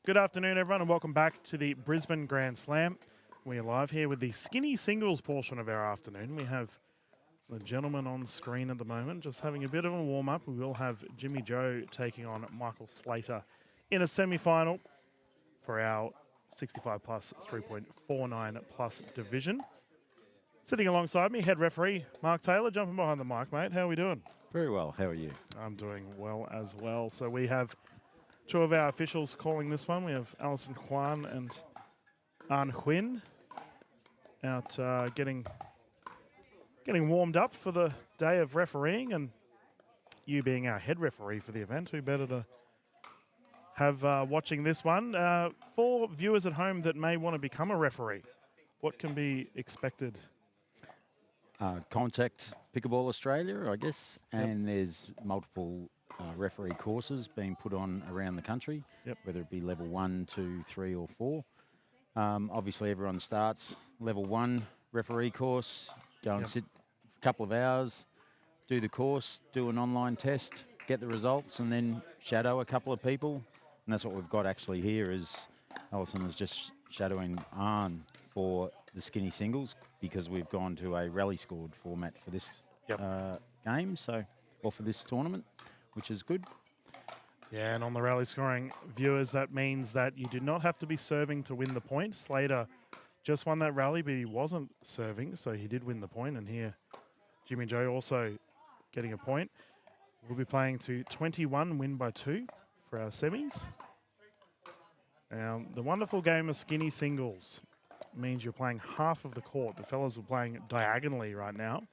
Good afternoon, everyone, and welcome back to the Brisbane Grand Slam. We are live here with the skinny singles portion of our afternoon. We have the gentleman on screen at the moment, just having a bit of a warm-up. We will have Jimmy Joe taking on Michael Slater in a semi-final for our 65 plus 3.49 plus division. Sitting alongside me, head referee Mark Taylor, jumping behind the mic, mate. How are we doing? Very well. How are you? I'm doing well as well. So we have two of our officials calling this one. We have Alison Kwan and An Huynh out getting warmed up for the day of refereeing, and you being our head referee for the event, who better to have watching this one. For viewers at home that may want to become a referee, what can be expected? Contact Pickleball Australia, I guess, and there's multiple referee courses being put on around the country, whether it be level 1, 2, 3 or 4. Obviously everyone starts level 1 referee course, go and sit for a couple of hours, do the course, do an online test, get the results, and then shadow a couple of people. And that's what we've got actually here is Alison is just shadowing Arn for the skinny singles because we've gone to a rally scored format for this game, or for this tournament, which is good. Yeah, and on the rally scoring, viewers, that means that you did not have to be serving to win the point. Slater just won that rally, but he wasn't serving, so he did win the point. And here, Jimmy Joe also getting a point. We'll be playing to 21, win by 2 for our semis. Now, the wonderful game of skinny singles means you're playing half of the court. The fellas are playing diagonally right now.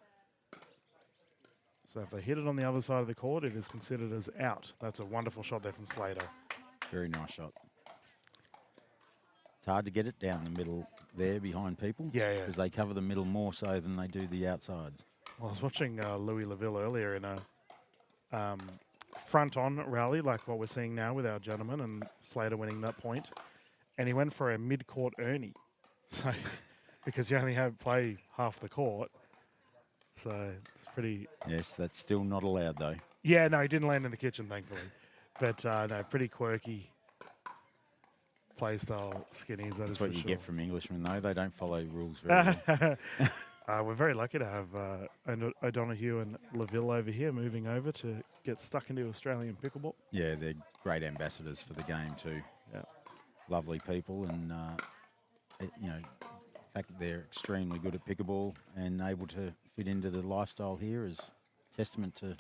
So if they hit it on the other side of the court, it is considered as out. That's a wonderful shot there from Slater. Very nice shot. It's hard to get it down the middle there behind people. Yeah. Because they cover the middle more so than they do the outsides. Well, I was watching Louis Laville earlier in a front-on rally, like what we're seeing now with our gentleman, and Slater winning that point. And he went for a mid-court Ernie. So, because you only play half the court. So, it's pretty... Yes, that's still not allowed, though. Yeah, no, he didn't land in the kitchen, thankfully. But, no, pretty quirky play style skinnies, that is for sure. That's what you get from Englishmen, though. They don't follow rules very well. We're very lucky to have O'Donoghue and Laville over here, moving over to get stuck into Australian pickleball. Yeah, they're great ambassadors for the game, too. Yeah. Lovely people, and, you know, the fact that they're extremely good at pickleball and able to fit into the lifestyle here is testament to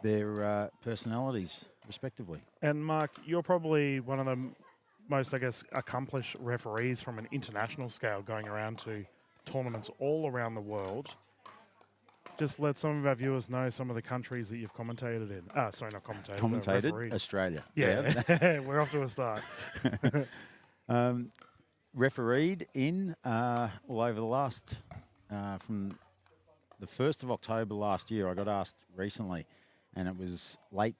their personalities, respectively. And Mark, you're probably one of the most, I guess, accomplished referees from an international scale, going around to tournaments all around the world. Just let some of our viewers know some of the countries that you've commentated in. Sorry, not commentated. Commentated? Australia. Yeah, we're off to a start. Refereed in all over the last, from the 1st of October last year. I got asked recently, and it was late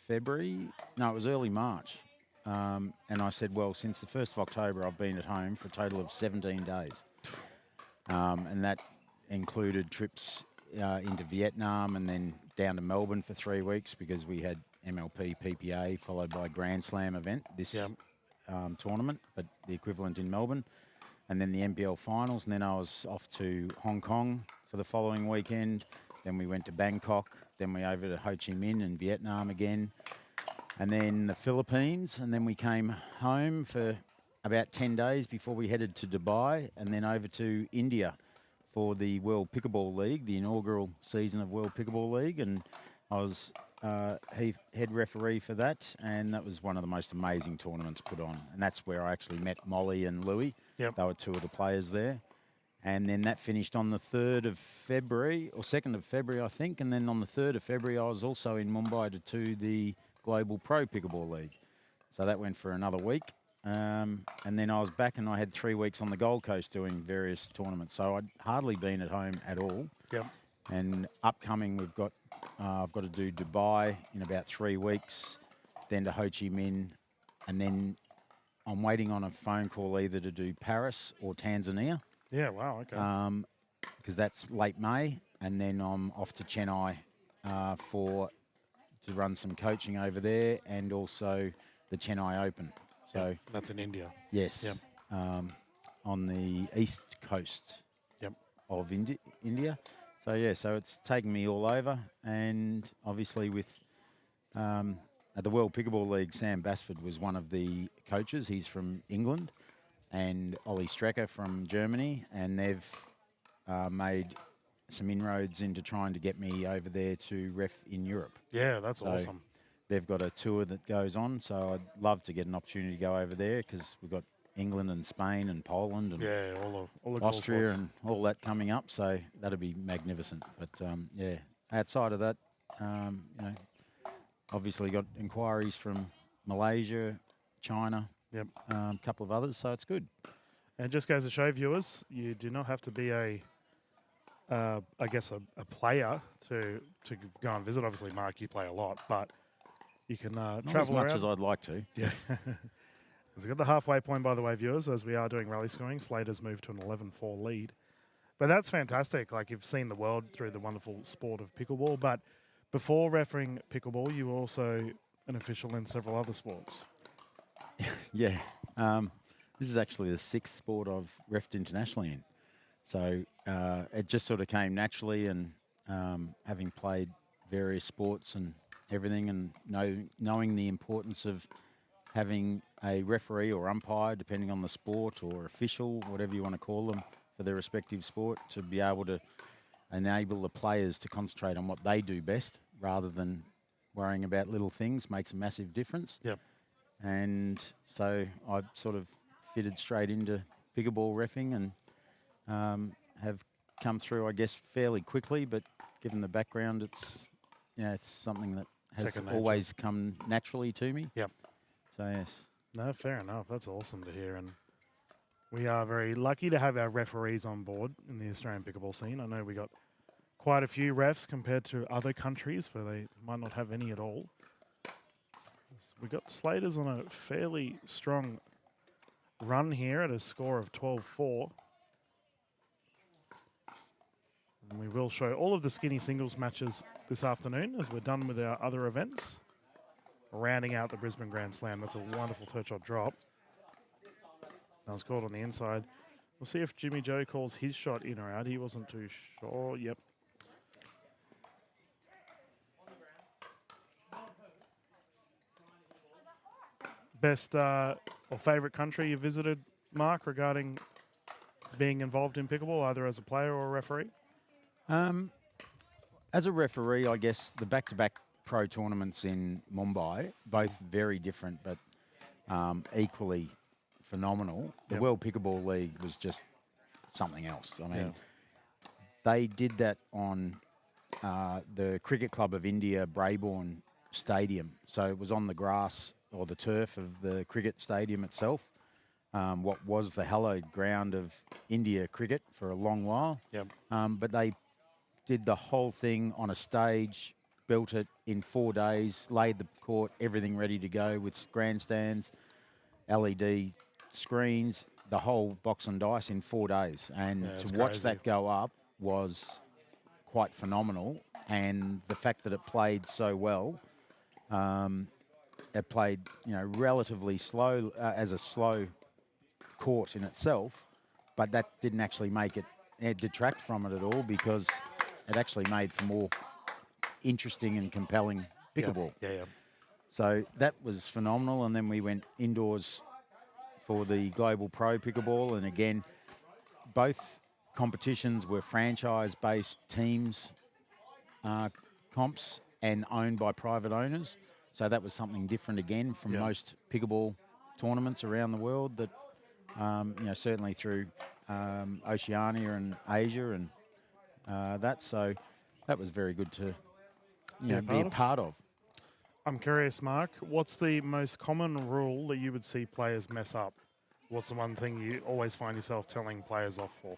February. No, it was early March. And I said, well, since the 1st of October, I've been at home for a total of 17 days. And that included trips into Vietnam and then down to Melbourne for 3 weeks because we had MLP, PPA, followed by a Grand Slam event this tournament, but the equivalent in Melbourne. And then the NBL finals. And then I was off to Hong Kong for the following weekend. Then we went to Bangkok. Then we over to Ho Chi Minh and Vietnam again. And then the Philippines. And then we came home for about 10 days before we headed to Dubai and then over to India for the World Pickleball League, the inaugural season of World Pickleball League. And I was head referee for that, and that was one of the most amazing tournaments put on. And that's where I actually met Molly and Louis. They were two of the players there. And then that finished on the 3rd of February, or 2nd of February, I think. And then on the 3rd of February, I was also in Mumbai to do the Global Pro Pickleball League. So that went for another week. And then I was back and I had 3 weeks on the Gold Coast doing various tournaments. So I'd hardly been at home at all. And upcoming, I've got to do Dubai in about 3 weeks, then to Ho Chi Minh, and then I'm waiting on a phone call either to do Paris or Tanzania. Yeah, wow, okay. Because that's late May, and then I'm off to Chennai to run some coaching over there, and also the Chennai Open. So That's in India. yes, Yep. on the east coast Yep. of India. So yeah, so it's taken me all over, and obviously with at the World Pickleball League, Sam Basford was one of the coaches. He's from England, and Ollie Strecker from Germany, and they've made some inroads into trying to get me over there to ref in Europe. Yeah, that's So awesome. they've got a tour that goes on, so I'd love to get an opportunity to go over there because we've got England and Spain and Poland and Yeah, all the Austria cool and all that coming up, so that'll be magnificent. But yeah, outside of that, you know, obviously got inquiries from Malaysia, China, Yep. a couple of others, so it's good. And it just goes to show viewers, you do not have to be I guess a player to go and visit. Obviously, Mark, you play a lot, but you can Not travel as much around. as I'd like to. Yeah. We've got the halfway point, by the way, viewers, as we are doing rally scoring. Slater's moved to an 11-4 lead. But that's fantastic. Like, you've seen the world through the wonderful sport of pickleball. But before refereeing pickleball, you were also an official in several other sports. Yeah. This is actually the sixth sport I've refed internationally in. So it just sort of came naturally, and having played various sports and everything, and knowing the importance of having a referee or umpire, depending on the sport, or official, whatever you want to call them, for their respective sport, to be able to enable the players to concentrate on what they do best rather than worrying about little things makes a massive difference. Yep. And so I sort of fitted straight into pickleball reffing, and have come through, I guess, fairly quickly. But given the background, it's it's something that has Second nature. always come naturally to me. Yep. So yes. No, fair enough. That's awesome to hear. And we are very lucky to have our referees on board in the Australian pickleball scene. I know we got quite a few refs compared to other countries where they might not have any at all. We got Slaters on a fairly strong run here at a score of 12-4. And we will show all of the skinny singles matches this afternoon as we're done with our other events. Rounding out the Brisbane Grand Slam. That's a wonderful third shot drop. That was caught on the inside. We'll see if Jimmy Joe calls his shot in or out. He wasn't too sure. Yep. Best or favourite country you visited, Mark, regarding being involved in pickleball, either as a player or a referee? As a referee, I guess the back-to-back pro tournaments in Mumbai, both very different but equally phenomenal. The Yep. World Pickleball League was just something else. I mean, Yeah. they did that on the Cricket Club of India, Brabourne Stadium. So it was on the grass or the turf of the cricket stadium itself, what was the hallowed ground of India cricket for a long while. Yep. But they did the whole thing on a stage, built it in 4 days, laid the court, everything ready to go with grandstands, LED screens, the whole box and dice in 4 days. And Yeah, it's to watch crazy. that go up was quite phenomenal. And the fact that it played so well, it played, relatively slow as a slow court in itself, but that didn't actually make it detract from it at all, because it actually made for more interesting and compelling pickleball. Yeah. So that was phenomenal. And then we went indoors for the Global Pro Pickleball, and again, both competitions were franchise-based teams, comps, and owned by private owners. So that was something different again from most pickleball tournaments around the world. That certainly through Oceania and Asia and that. So that was very good to be a part of. I'm curious, Mark, what's the most common rule that you would see players mess up? What's the one thing you always find yourself telling players off for?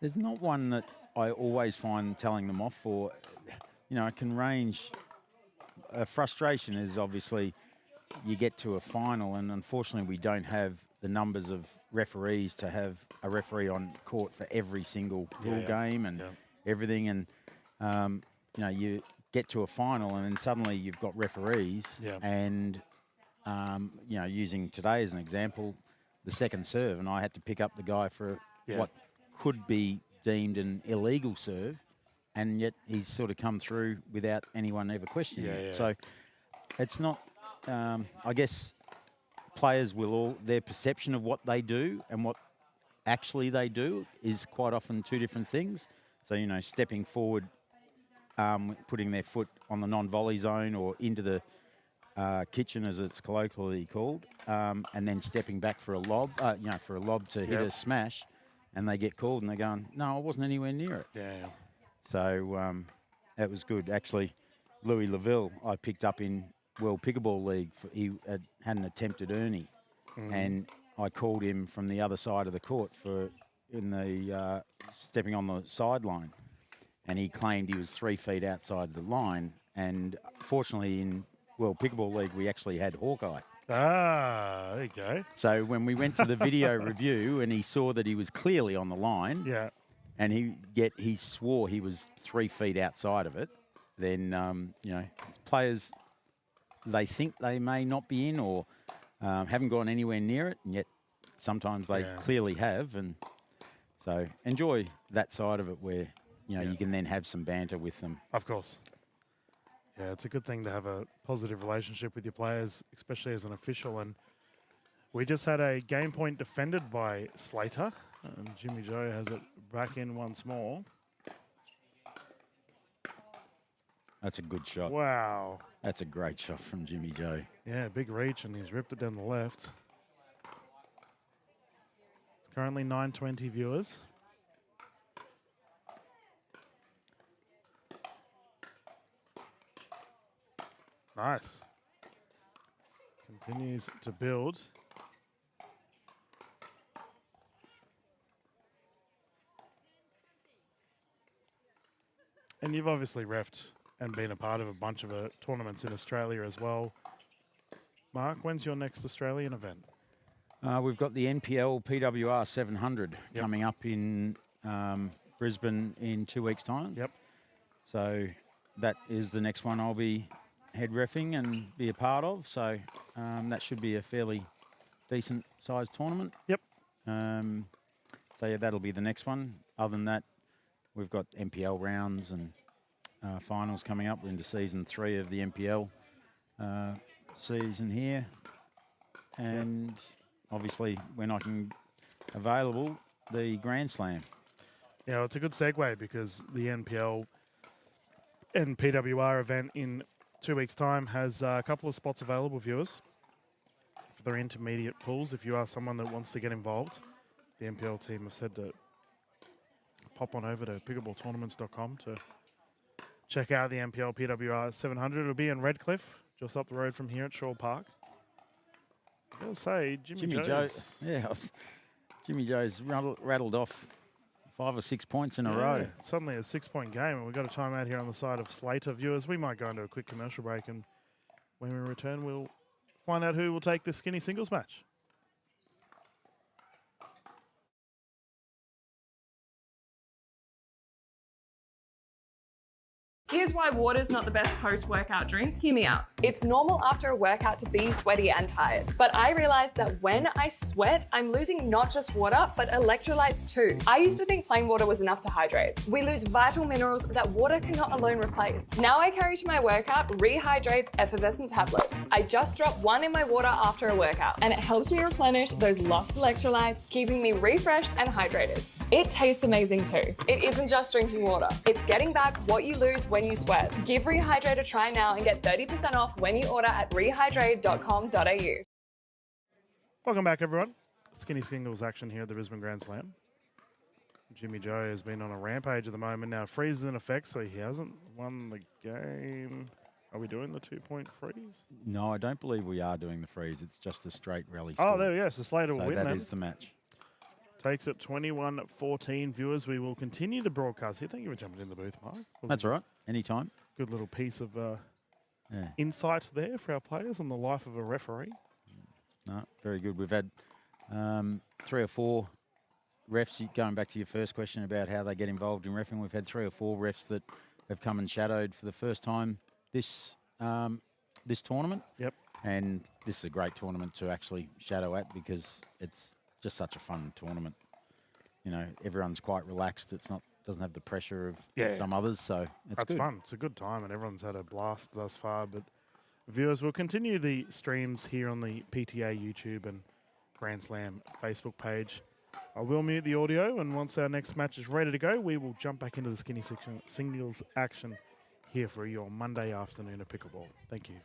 There's not one that I always find telling them off for. It can range. Frustration is obviously you get to a final, and unfortunately we don't have the numbers of referees to have a referee on court for every single pool game and everything. And you get to a final, and then suddenly you've got referees, Yeah. and using today as an example, the second serve, and I had to pick up the guy for what could be deemed an illegal serve, and yet he's sort of come through without anyone ever questioning it. Yeah. So it's not, I guess, players will their perception of what they do and what actually they do is quite often two different things. So, stepping forward, putting their foot on the non-volley zone or into the kitchen, as it's colloquially called, and then stepping back for a lob, to hit a smash, and they get called and they're going, no, I wasn't anywhere near it. Yeah. So that was good. Actually, Louis Laville, I picked up in World Pickleball League. He had an attempted Ernie, and I called him from the other side of the court in the stepping on the sideline, and he claimed he was 3 feet outside the line. And fortunately, in World Pickleball League, we actually had Hawkeye. Ah, there you go. So when we went to the video review and he saw that he was clearly on the line, and he swore he was 3 feet outside of it, then players, they think they may not be in or haven't gone anywhere near it, and yet sometimes they clearly have. And so enjoy that side of it where you can then have some banter with them. Of course. Yeah, it's a good thing to have a positive relationship with your players, especially as an official. And we just had a game point defended by Slater. And Jimmy Joe has it back in once more. That's a good shot. Wow. That's a great shot from Jimmy Joe. Yeah, big reach, and he's ripped it down the left. It's currently 920 viewers. Nice. Continues to build. And you've obviously reffed and been a part of a bunch of tournaments in Australia as well. Mark, when's your next Australian event? We've got the NPL PWR 700 coming up in Brisbane in 2 weeks' time. Yep. So that is the next one I'll be head reffing and be a part of. So that should be a fairly decent sized tournament. Yep. So yeah, that'll be the next one. Other than that, we've got NPL rounds and finals coming up. We're into season 3 of the NPL season here. And obviously, when I can available, the Grand Slam. Yeah, it's a good segue because the NPL and PWR event in 2 weeks' time has a couple of spots available, viewers, for their intermediate pools. If you are someone that wants to get involved, the NPL team have said to pop on over to pickleballtournaments.com to check out the NPL PWR 700. It'll be in Redcliffe, just up the road from here at Shaw Park. I gotta say, Jimmy Joe's... Jimmy Joe's rattled off 5 or 6 points in a row. Suddenly a 6-point game, and we've got a timeout here on the side of Slater. Viewers, we might go into a quick commercial break, and when we return, we'll find out who will take the skinny singles match. Here's why water's not the best post-workout drink. Hear me out. It's normal after a workout to be sweaty and tired. But I realized that when I sweat, I'm losing not just water, but electrolytes too. I used to think plain water was enough to hydrate. We lose vital minerals that water cannot alone replace. Now I carry to my workout Rehydrate effervescent tablets. I just drop one in my water after a workout, and it helps me replenish those lost electrolytes, keeping me refreshed and hydrated. It tastes amazing too. It isn't just drinking water. It's getting back what you lose when you sweat. Give Rehydrate a try now and get 30% off when you order at rehydrate.com.au. Welcome back, everyone. Skinny singles action here at the Brisbane Grand Slam. Jimmy Joe has been on a rampage at the moment. Now freeze is in effect, so he hasn't won the game. Are we doing the 2-point freeze? No, I don't believe we are doing the freeze. It's just a straight rally score. Oh, there we go. So Slater will win that then. is the match. Takes it 21-14. Viewers, we will continue the broadcast here. Thank you for jumping in the booth, Mark. That's all right. Anytime. Good little piece of insight there for our players on the life of a referee. No, very good. We've had 3 or 4 refs. Going back to your first question about how they get involved in reffing, we've had 3 or 4 refs that have come and shadowed for the first time this this tournament. Yep. And this is a great tournament to actually shadow at because it's just such a fun tournament. You know, everyone's quite relaxed. It's not doesn't have the pressure of some others, so it's That's good. fun. It's a good time, and everyone's had a blast thus far. But viewers, we'll continue the streams here on the PTA YouTube and Grand Slam Facebook page. I will mute the audio, and once our next match is ready to go, we will jump back into the skinny section singles action here for your Monday afternoon of pickleball. Thank you.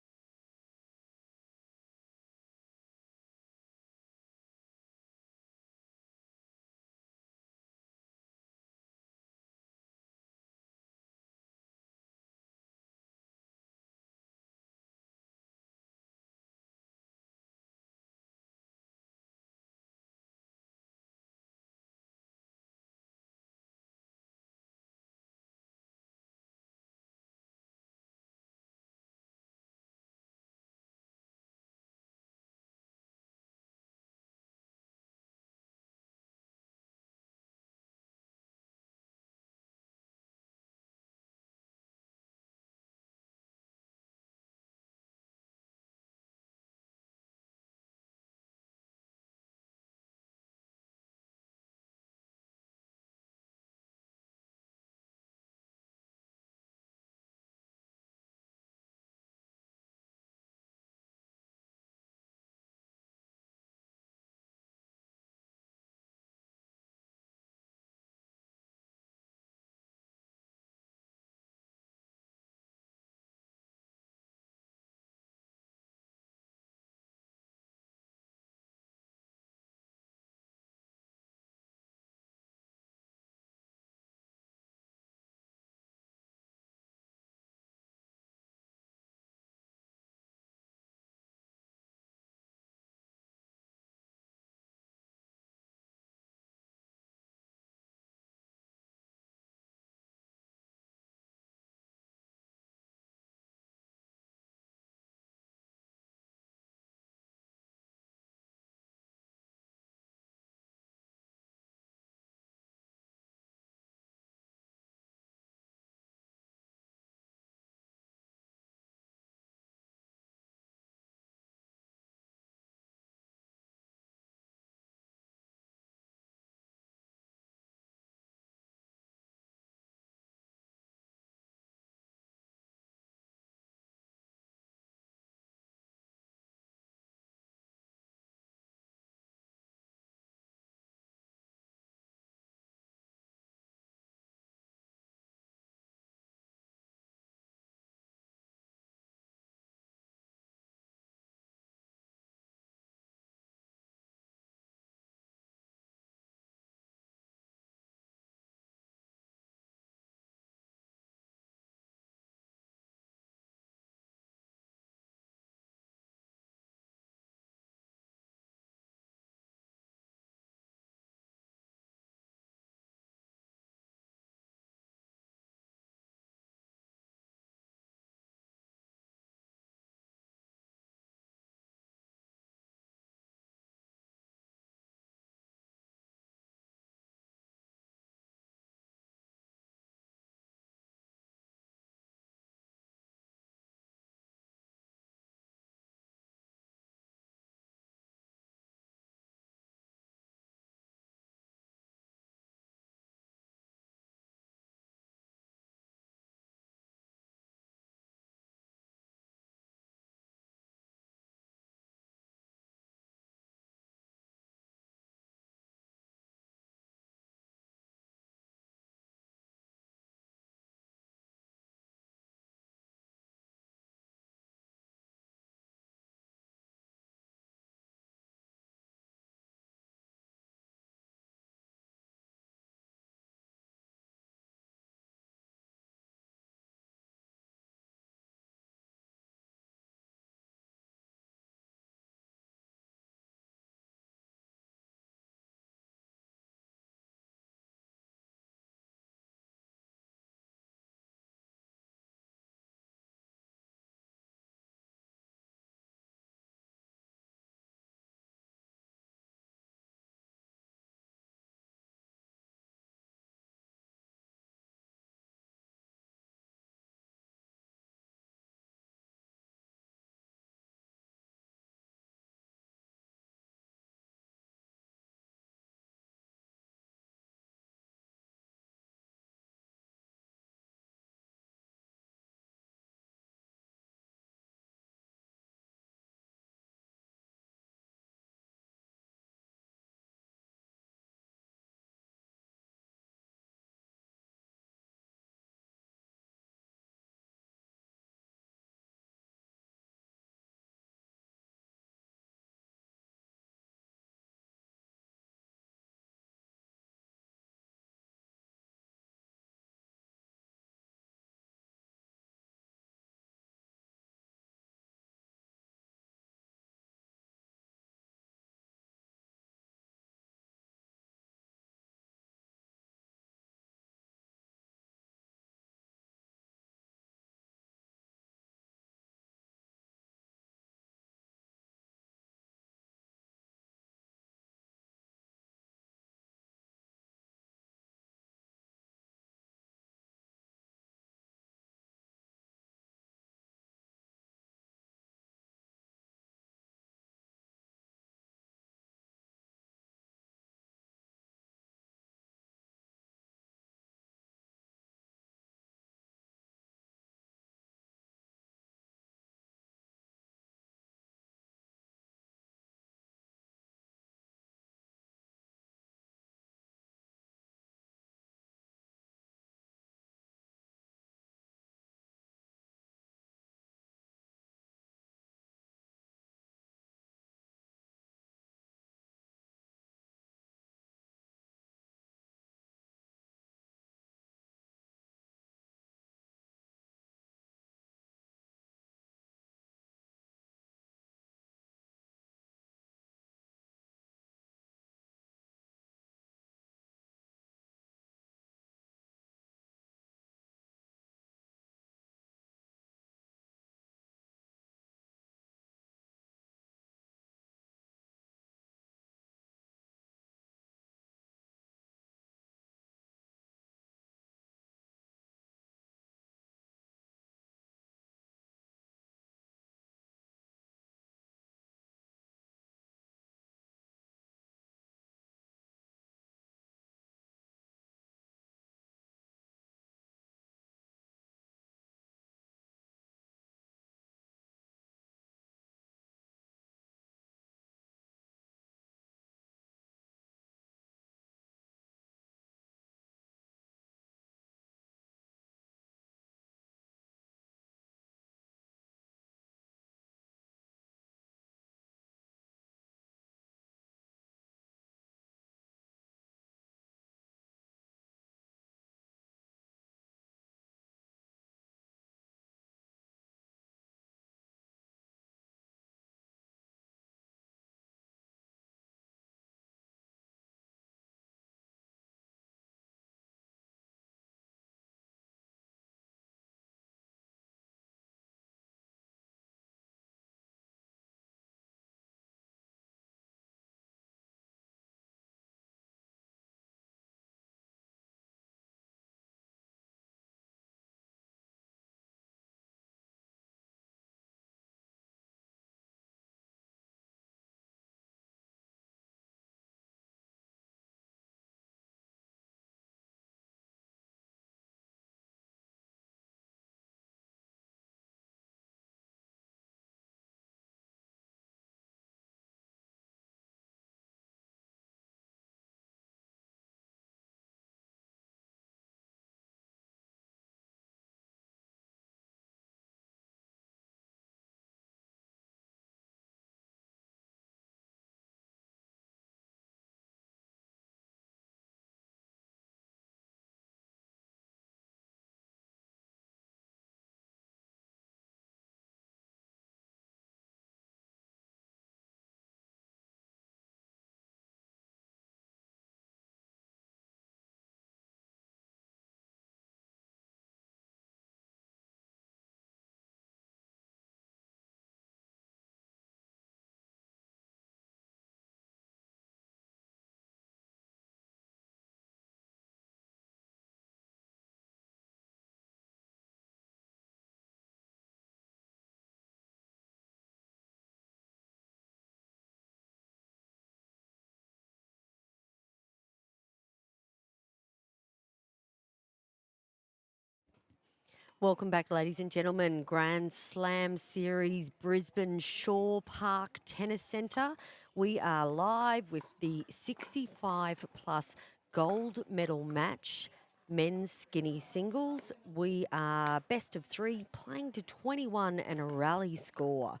Welcome back, ladies and gentlemen. Grand Slam Series, Brisbane Shaw Park Tennis Centre. We are live with the 65 plus gold medal match, men's skinny singles. We are best of three, playing to 21 and a rally score.